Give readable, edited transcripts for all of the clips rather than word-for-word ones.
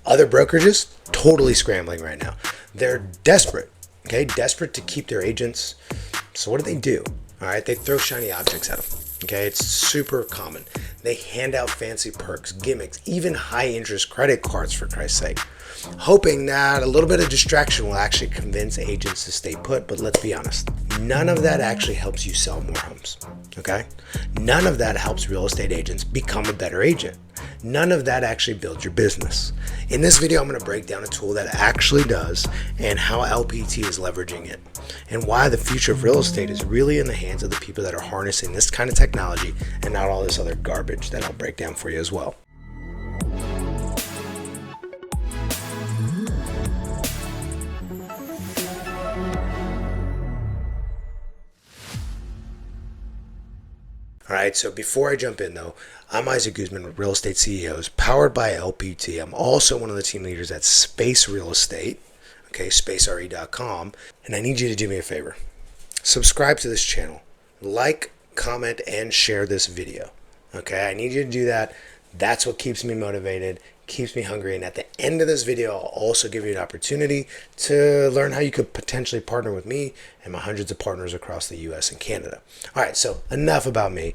Other brokerages, totally scrambling right now. They're desperate, okay? Desperate to keep their agents. So what do? All right, they throw shiny objects at them. Okay, it's super common. They hand out fancy perks, gimmicks, even high interest credit cards, for Christ's sake, hoping that a little bit of distraction will actually convince agents to stay put. But let's be honest, none of that actually helps you sell more homes. Okay, none of that helps real estate agents become a better agent. None of that actually builds your business. In this video, I'm going to break down a tool that actually does and how LPT is leveraging it, and why the future of real estate is really in the hands of the people that are harnessing this kind of technology and not all this other garbage that I'll break down for you as well. All right, so before I jump in though, I'm Isaac Guzman with Real Estate CEOs, powered by LPT. I'm also one of the team leaders at Space Real Estate, okay, spacere.com, and I need you to do me a favor. Subscribe to this channel, like, comment, and share this video, okay? I need you to do that. That's what keeps me motivated, keeps me hungry, and at the end of this video, I'll also give you an opportunity to learn how you could potentially partner with me and my hundreds of partners across the US and Canada. All right, so enough about me.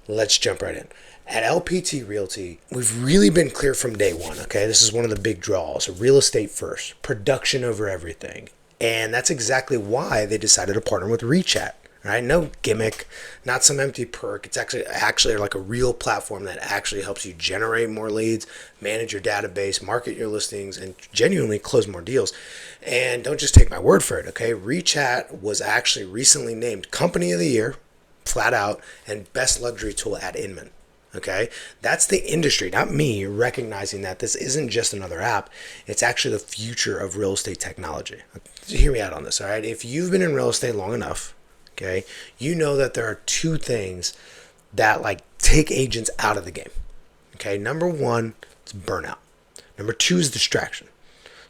Let's jump right in. At LPT Realty, we've really been clear from day one, okay? This is one of the big draws, real estate first, production over everything. And that's exactly why they decided to partner with Rechat, right? No gimmick, not some empty perk. It's actually like a real platform that actually helps you generate more leads, manage your database, market your listings, and genuinely close more deals. And don't just take my word for it, okay? Rechat was actually recently named Company of the Year, flat out, and Best Luxury Tool at Inman. Okay, that's the industry, not me, recognizing that this isn't just another app. It's actually the future of real estate technology. Hear me out on this, all right? If you've been in real estate long enough, okay, you know that there are two things that like take agents out of the game. Okay, number one, it's burnout. Number two is distraction.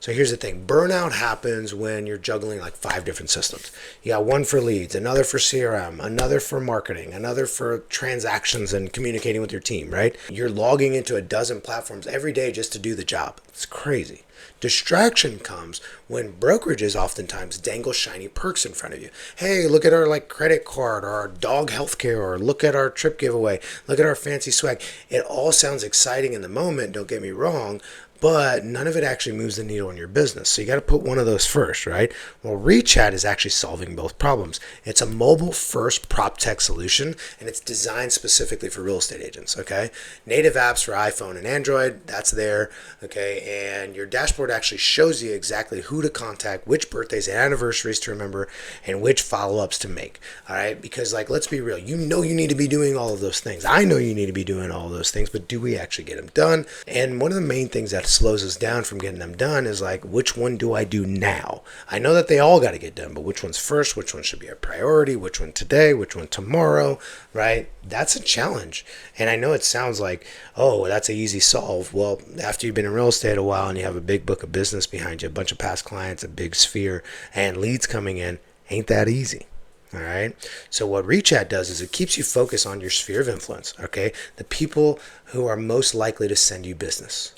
So here's the thing. Burnout happens when you're juggling like 5 different systems. You got one for leads, another for CRM, another for marketing, another for transactions and communicating with your team, right? You're logging into a dozen platforms every day just to do the job. It's crazy. Distraction comes when brokerages oftentimes dangle shiny perks in front of you. Hey, look at our like credit card or our dog healthcare, or look at our trip giveaway. Look at our fancy swag. It all sounds exciting in the moment, don't get me wrong, but none of it actually moves the needle in your business. So you got to put one of those first, right? Well, Rechat is actually solving both problems. It's a mobile first prop tech solution, and it's designed specifically for real estate agents, okay? Native apps for iPhone and Android, that's there, okay? And your dashboard actually shows you exactly who to contact, which birthdays and anniversaries to remember, and which follow-ups to make, all right? Because like, let's be real, you know you need to be doing all of those things. I know you need to be doing all of those things, but do we actually get them done? And one of the main things that slows us down from getting them done is like, which one do I do now? I know that they all got to get done, but which one's first? Which one should be a priority? Which one today? Which one tomorrow? Right? That's a challenge. And I know it sounds like, oh, that's an easy solve. Well, after you've been in real estate a while and you have a big book of business behind you, a bunch of past clients, a big sphere, and leads coming in, ain't that easy. All right. So what Rechat does is it keeps you focused on your sphere of influence. Okay. The people who are most likely to send you business.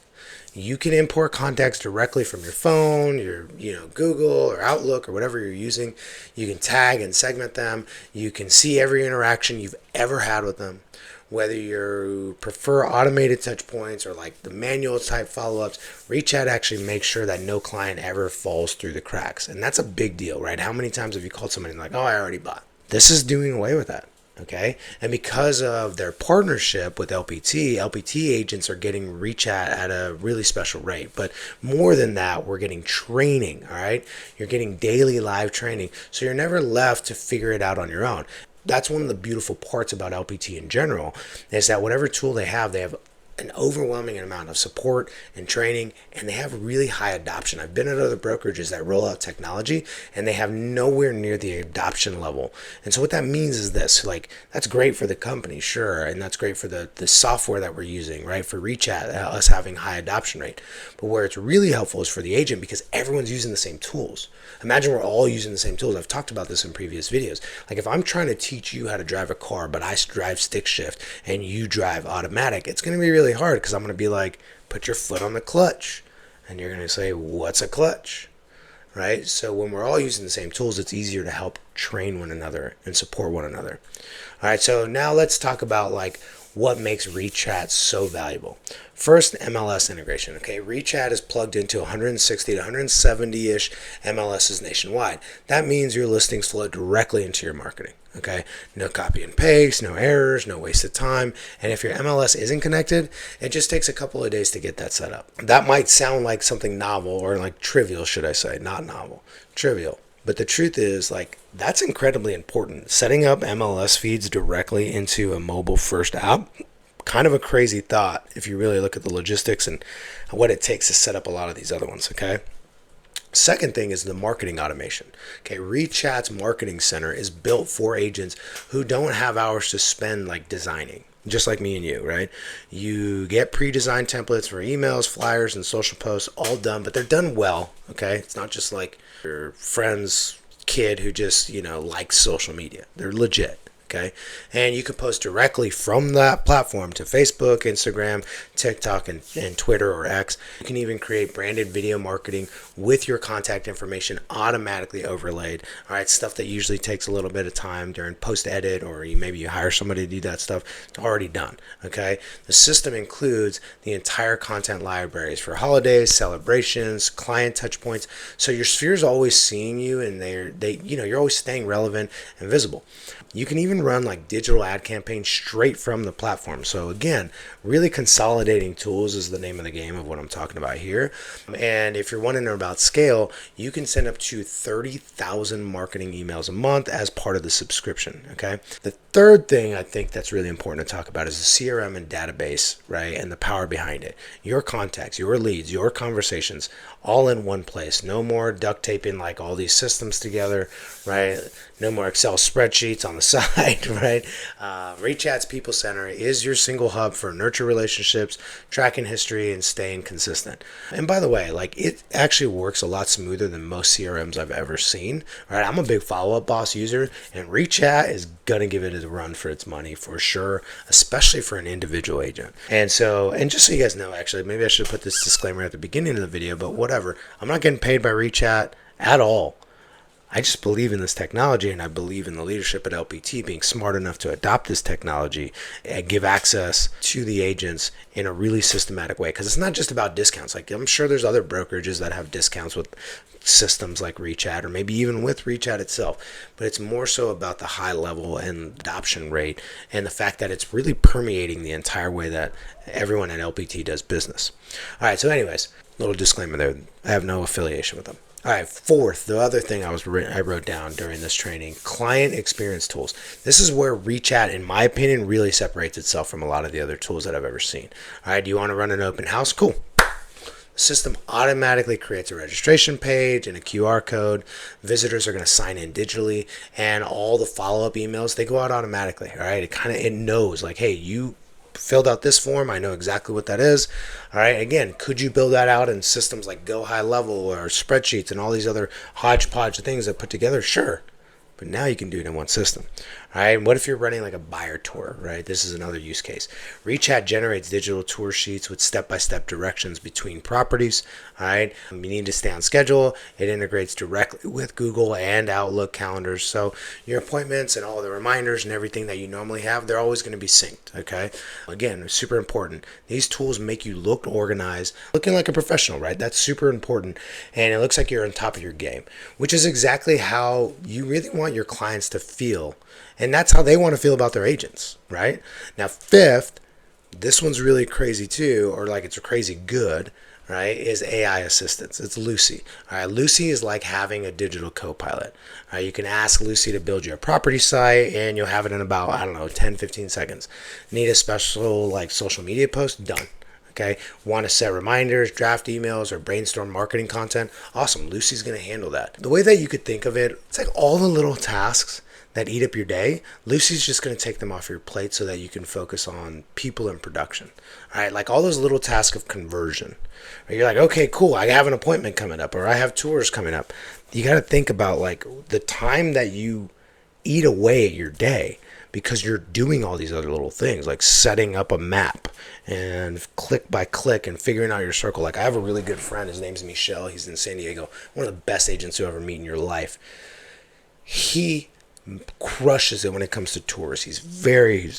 You can import contacts directly from your phone, your Google or Outlook or whatever you're using. You can tag and segment them. You can see every interaction you've ever had with them. Whether you prefer automated touch points or like the manual type follow-ups, Rechat actually makes sure that no client ever falls through the cracks. And that's a big deal, right? How many times have you called somebody and like, oh, I already bought? This is doing away with that. Okay. And because of their partnership with LPT agents are getting Rechat at a really special rate. But more than that, we're getting training. All right. You're getting daily live training. So you're never left to figure it out on your own. That's one of the beautiful parts about LPT in general, is that whatever tool they have an overwhelming amount of support and training, and they have really high adoption. I've been at other brokerages that roll out technology and they have nowhere near the adoption level. And so what that means is this, like, that's great for the company, sure, and that's great for the software that we're using, right? For Rechat, us having high adoption rate. But where it's really helpful is for the agent, because everyone's using the same tools. Imagine we're all using the same tools. I've talked about this in previous videos. Like if I'm trying to teach you how to drive a car, but I drive stick shift and you drive automatic, it's going to be really hard, because I'm going to be like, put your foot on the clutch. And you're going to say, what's a clutch? Right? So when we're all using the same tools, it's easier to help train one another and support one another. All right, so now let's talk about like what makes Rechat so valuable. First, MLS integration. Okay, Rechat is plugged into 160 to 170-ish MLSs nationwide. That means your listings flow directly into your marketing. Okay, no copy and paste, no errors, no wasted time. And if your MLS isn't connected, it just takes a couple of days to get that set up. That might sound like something novel, or like trivial, should I say, not novel, trivial. But the truth is, like, that's incredibly important. Setting up MLS feeds directly into a mobile first app, kind of a crazy thought if you really look at the logistics and what it takes to set up a lot of these other ones, okay? Second thing is the marketing automation. Okay, Rechat's marketing center is built for agents who don't have hours to spend like designing, just like me and you, right? You get pre-designed templates for emails, flyers, and social posts all done, but they're done well, okay? It's not just like your friend's kid who just, likes social media. They're legit. Okay, and you can post directly from that platform to Facebook, Instagram, TikTok, and Twitter or X. You can even create branded video marketing with your contact information automatically overlaid. All right, stuff that usually takes a little bit of time during post edit, or maybe you hire somebody to do that stuff. It's already done. Okay, the system includes the entire content libraries for holidays, celebrations, client touch points. So your sphere's always seeing you, and you're always staying relevant and visible. You can even run like digital ad campaigns straight from the platform. So again, really consolidating tools is the name of the game of what I'm talking about here. And if you're wondering about scale, you can send up to 30,000 marketing emails a month as part of the subscription. Okay. The third thing I think that's really important to talk about is the CRM and database, right? And the power behind it. Your contacts, your leads, your conversations, all in one place. No more duct taping like all these systems together, right? No more Excel spreadsheets on the side, right? Rechat's People Center is your single hub for nurture relationships, tracking history, and staying consistent. And by the way, like it actually works a lot smoother than most CRMs I've ever seen. Right? I'm a big Follow Up Boss user, and Rechat is gonna give it a run for its money for sure, especially for an individual agent. And just so you guys know, actually, maybe I should put this disclaimer at the beginning of the video, but whatever. I'm not getting paid by Rechat at all. I just believe in this technology, and I believe in the leadership at LPT being smart enough to adopt this technology and give access to the agents in a really systematic way. Because it's not just about discounts. Like I'm sure there's other brokerages that have discounts with systems like Rechat, or maybe even with Rechat itself. But it's more so about the high level and adoption rate, and the fact that it's really permeating the entire way that everyone at LPT does business. All right. So, anyways, little disclaimer there. I have no affiliation with them. All right, fourth, the other thing I wrote down during this training, client experience tools. This is where Rechat, in my opinion, really separates itself from a lot of the other tools that I've ever seen. All right, do you want to run an open house? Cool. The system automatically creates a registration page and a QR code. Visitors are going to sign in digitally, and all the follow-up emails, they go out automatically. All right, it knows like, hey, you filled out this form. I know exactly what that is. All right. Again, could you build that out in systems like Go High Level or spreadsheets and all these other hodgepodge of things that put together? Sure. But now you can do it in one system. All right. What if you're running like a buyer tour, right? This is another use case. Rechat generates digital tour sheets with step-by-step directions between properties. All right. You need to stay on schedule. It integrates directly with Google and Outlook calendars. So your appointments and all the reminders and everything that you normally have, they're always going to be synced. Okay. Again, super important. These tools make you look organized, looking like a professional, right? That's super important. And it looks like you're on top of your game, which is exactly how you really want your clients to feel. And that's how they want to feel about their agents, right? Now, fifth, this one's really crazy too, or like it's crazy good, right, is AI assistance. It's Lucy. All right, Lucy is like having a digital co-pilot. All right, you can ask Lucy to build you a property site, and you'll have it in about, 10, 15 seconds. Need a special like social media post? Done. Okay, want to set reminders, draft emails, or brainstorm marketing content? Awesome, Lucy's going to handle that. The way that you could think of it, it's like all the little tasks that eat up your day, Lucy's just going to take them off your plate so that you can focus on people and production. All right, like all those little tasks of conversion. Right? You're like, okay, cool, I have an appointment coming up, or I have tours coming up. You got to think about like the time that you eat away at your day because you're doing all these other little things like setting up a map and click by click and figuring out your circle. Like I have a really good friend, his name's Michelle, he's in San Diego, one of the best agents you'll ever meet in your life. He crushes it when it comes to tours. He's very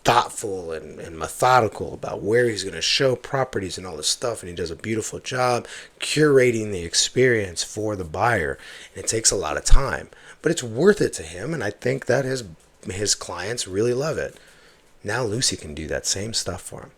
thoughtful and methodical about where he's going to show properties and all this stuff, and he does a beautiful job curating the experience for the buyer, and it takes a lot of time, but it's worth it to him, and I think that his clients really love it. Now Lucy can do that same stuff for him.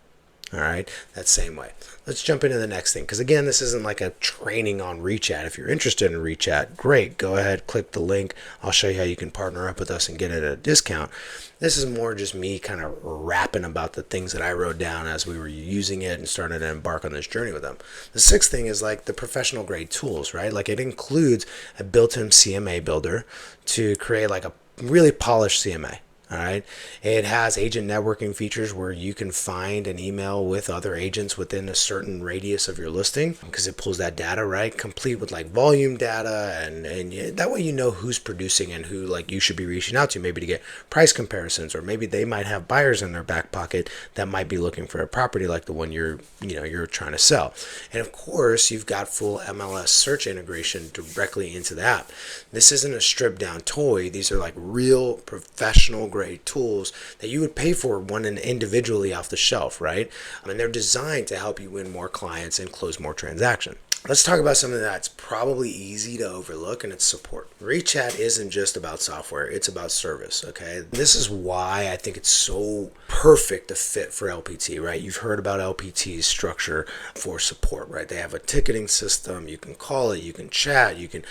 All right, that same way. Let's jump into the next thing, because again, this isn't like a training on Rechat. If you're interested in Rechat, great, go ahead, click the link. I'll show you how you can partner up with us and get it at a discount. This is more just me kind of rapping about the things that I wrote down as we were using it and started to embark on this journey with them. The sixth thing is like the professional grade tools, right? Like it includes a built-in CMA builder to create like a really polished CMA. All right. It has agent networking features where you can find an email with other agents within a certain radius of your listing, because it pulls that data, right? Complete with like volume data, and that way you know who's producing and who like you should be reaching out to, maybe to get price comparisons, or maybe they might have buyers in their back pocket that might be looking for a property like the one you're trying to sell. And of course, you've got full MLS search integration directly into the app. This isn't a stripped down toy. These are like real professional grade tools that you would pay for one individually off the shelf, right? And they're designed to help you win more clients and close more transactions. Let's talk about something that's probably easy to overlook, and it's support. Rechat isn't just about software, it's about service, okay? This is why I think it's so perfect a fit for LPT, right? You've heard about LPT's structure for support, right? They have a ticketing system, you can call it, you can chat, you can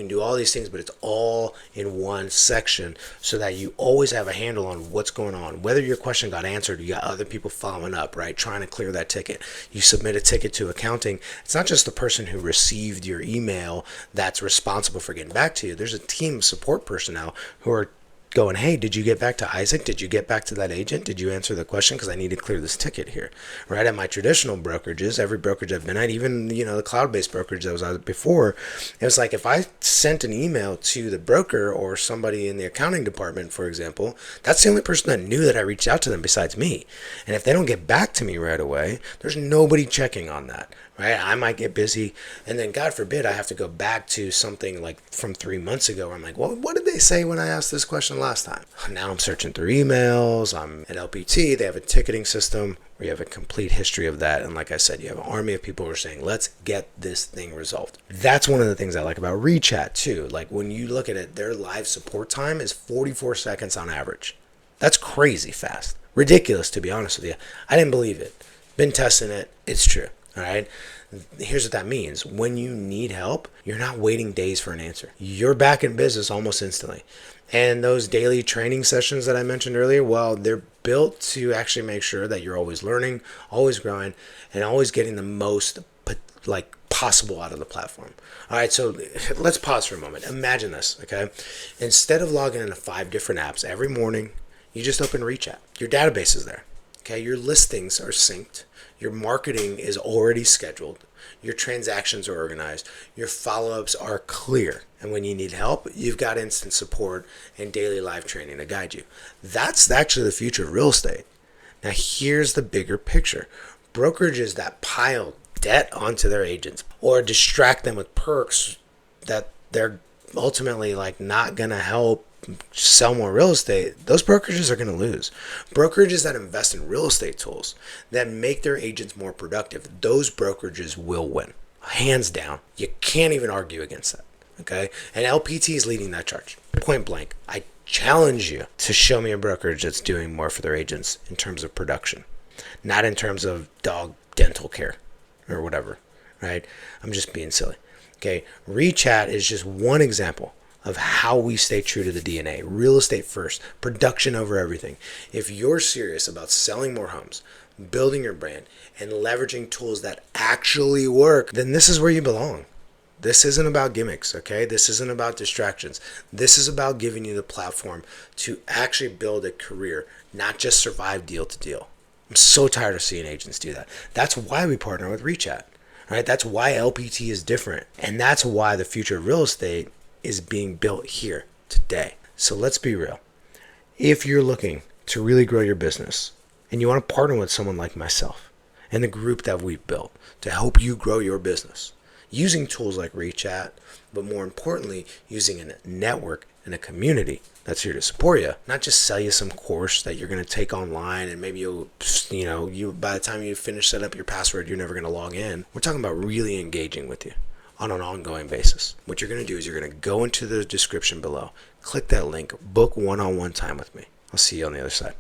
do all these things, but it's all in one section so that you always have a handle on what's going on. Whether your question got answered, you got other people following up, right? Trying to clear that ticket. You submit a ticket to accounting. It's not just the person who received your email that's responsible for getting back to you. There's a team of support personnel who are going, hey, did you get back to Isaac? Did you get back to that agent? Did you answer the question? Because I need to clear this ticket here, right? At my traditional brokerages, every brokerage I've been at, even, the cloud-based brokerage that was out before, it was like if I sent an email to the broker or somebody in the accounting department, for example, that's the only person that knew that I reached out to them besides me. And if they don't get back to me right away, there's nobody checking on that. Right? I might get busy, and then God forbid I have to go back to something like from 3 months ago where I'm like, well, what did they say when I asked this question last time? Now I'm searching through emails. I'm at LPT. They have a ticketing system where you have a complete history of that. And like I said, you have an army of people who are saying, let's get this thing resolved. That's one of the things I like about Rechat too. Like when you look at it, their live support time is 44 seconds on average. That's crazy fast. Ridiculous, to be honest with you. I didn't believe it. Been testing it. It's true. All right. Here's what that means. When you need help, you're not waiting days for an answer. You're back in business almost instantly. And those daily training sessions that I mentioned earlier, well, they're built to actually make sure that you're always learning, always growing, and always getting the most possible out of the platform. All right, so let's pause for a moment. Imagine this, okay? Instead of logging into 5 different apps every morning, you just open Rechat. Your database is there. Okay, your listings are synced. Your marketing is already scheduled. Your transactions are organized. Your follow-ups are clear. And when you need help, you've got instant support and daily live training to guide you. That's actually the future of real estate. Now, here's the bigger picture. Brokerages that pile debt onto their agents or distract them with perks that they're ultimately not going to help sell more real estate, those brokerages are going to lose. Brokerages that invest in real estate tools that make their agents more productive, those brokerages will win. Hands down. You can't even argue against that. Okay? And LPT is leading that charge. Point blank. I challenge you to show me a brokerage that's doing more for their agents in terms of production, not in terms of dog dental care or whatever. Right? I'm just being silly. Okay? Rechat is just one example of how we stay true to the DNA. Real estate first, production over everything. If you're serious about selling more homes, building your brand, and leveraging tools that actually work, then this is where you belong. This isn't about gimmicks, okay? This isn't about distractions. This is about giving you the platform to actually build a career, not just survive deal to deal. I'm so tired of seeing agents do that. That's why we partner with Rechat, right? That's why LPT is different. And that's why the future of real estate is being built here today. So let's be real. If you're looking to really grow your business and you want to partner with someone like myself and the group that we've built to help you grow your business using tools like Rechat, but more importantly, using a network and a community that's here to support you, not just sell you some course that you're going to take online and maybe you by the time you finish setting up your password, you're never going to log in. We're talking about really engaging with you on an ongoing basis. What you're going to do is you're going to go into the description below, click that link, book one-on-one time with me. I'll see you on the other side.